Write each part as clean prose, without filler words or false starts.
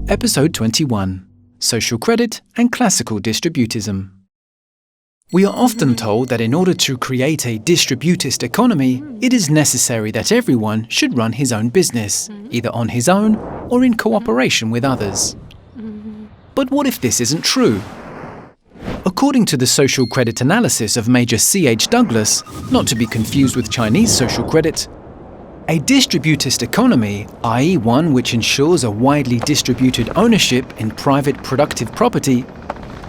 Episode 21: Social Credit and Classical Distributism. We are often told that in order to create a distributist economy, it is necessary that everyone should run his own business, either on his own or in cooperation with others. But what if this isn't true? According to the social credit analysis of Major C.H. Douglas, not to be confused with Chinese social credit, a distributist economy, i.e. one which ensures a widely distributed ownership in private productive property,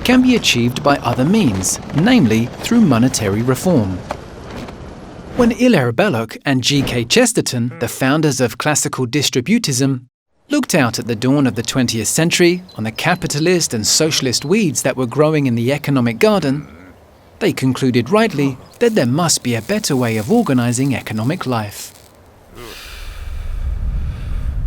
can be achieved by other means, namely through monetary reform. When Hilaire Belloc and G.K. Chesterton, the founders of classical distributism, looked out at the dawn of the 20th century on the capitalist and socialist weeds that were growing in the economic garden, they concluded rightly that there must be a better way of organizing economic life.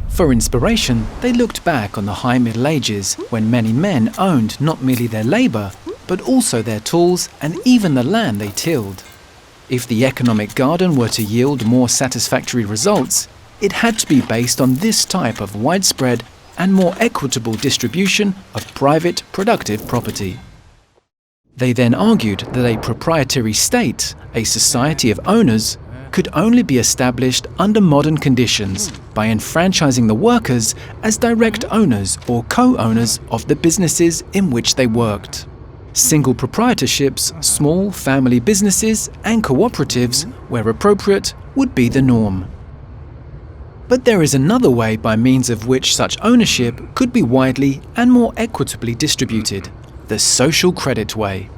For inspiration, they looked back on the High Middle Ages when many men owned not merely their labour, but also their tools and even the land they tilled. If the economic garden were to yield more satisfactory results, it had to be based on this type of widespread and more equitable distribution of private productive property. They then argued that a proprietary state, a society of owners, could only be established under modern conditions by enfranchising the workers as direct owners or co-owners of the businesses in which they worked. Single proprietorships, small family businesses and cooperatives, where appropriate, would be the norm. But there is another way by means of which such ownership could be widely and more equitably distributed: the social credit way.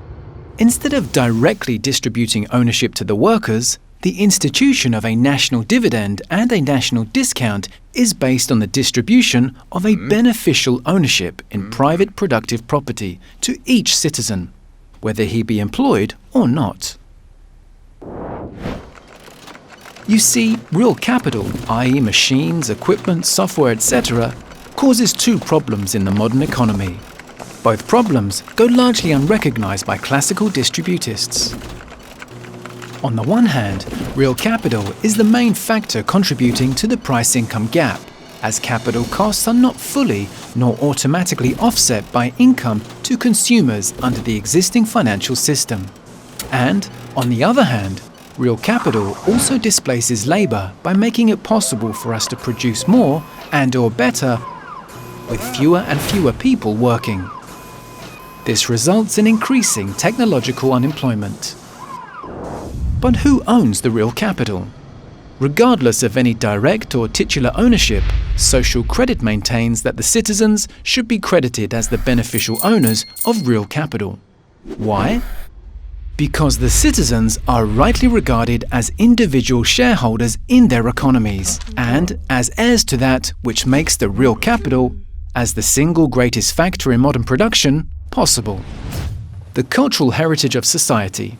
Instead of directly distributing ownership to the workers, the institution of a national dividend and a national discount is based on the distribution of a beneficial ownership in private productive property to each citizen, whether he be employed or not. You see, real capital, i.e. machines, equipment, software, etc., causes two problems in the modern economy. Both problems go largely unrecognized by classical distributists. On the one hand, real capital is the main factor contributing to the price-income gap, as capital costs are not fully nor automatically offset by income to consumers under the existing financial system. And, on the other hand, real capital also displaces labour by making it possible for us to produce more and/or better with fewer and fewer people working. This results in increasing technological unemployment. But who owns the real capital? Regardless of any direct or titular ownership, social credit maintains that the citizens should be credited as the beneficial owners of real capital. Why? Because the citizens are rightly regarded as individual shareholders in their economies and as heirs to that which makes the real capital, as the single greatest factor in modern production, possible: the cultural heritage of society.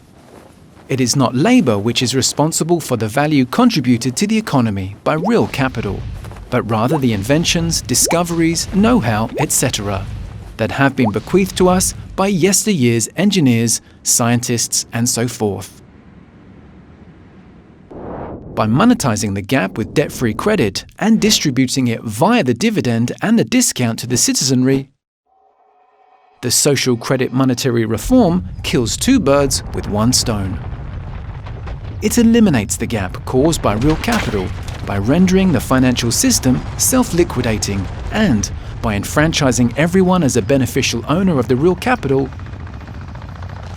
It is not labour which is responsible for the value contributed to the economy by real capital, but rather the inventions, discoveries, know-how, etc. that have been bequeathed to us by yesteryear's engineers, scientists, and so forth. By monetizing the gap with debt-free credit and distributing it via the dividend and the discount to the citizenry, the social credit monetary reform kills two birds with one stone. It eliminates the gap caused by real capital by rendering the financial system self-liquidating, and by enfranchising everyone as a beneficial owner of the real capital,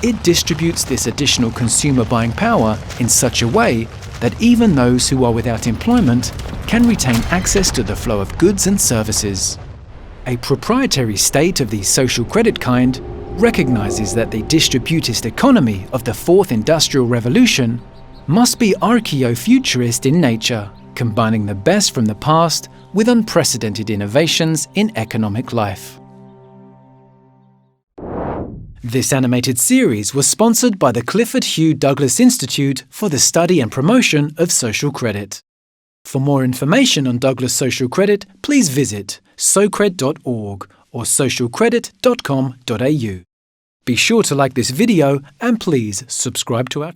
it distributes this additional consumer buying power in such a way that even those who are without employment can retain access to the flow of goods and services. A proprietary state of the social credit kind recognizes that the distributist economy of the Fourth Industrial Revolution must be archaeo-futurist in nature, combining the best from the past with unprecedented innovations in economic life. This animated series was sponsored by the Clifford Hugh Douglas Institute for the Study and Promotion of Social Credit. For more information on Douglas Social Credit, please visit socred.org or socialcredit.com.au. Be sure to like this video and please subscribe to our channel.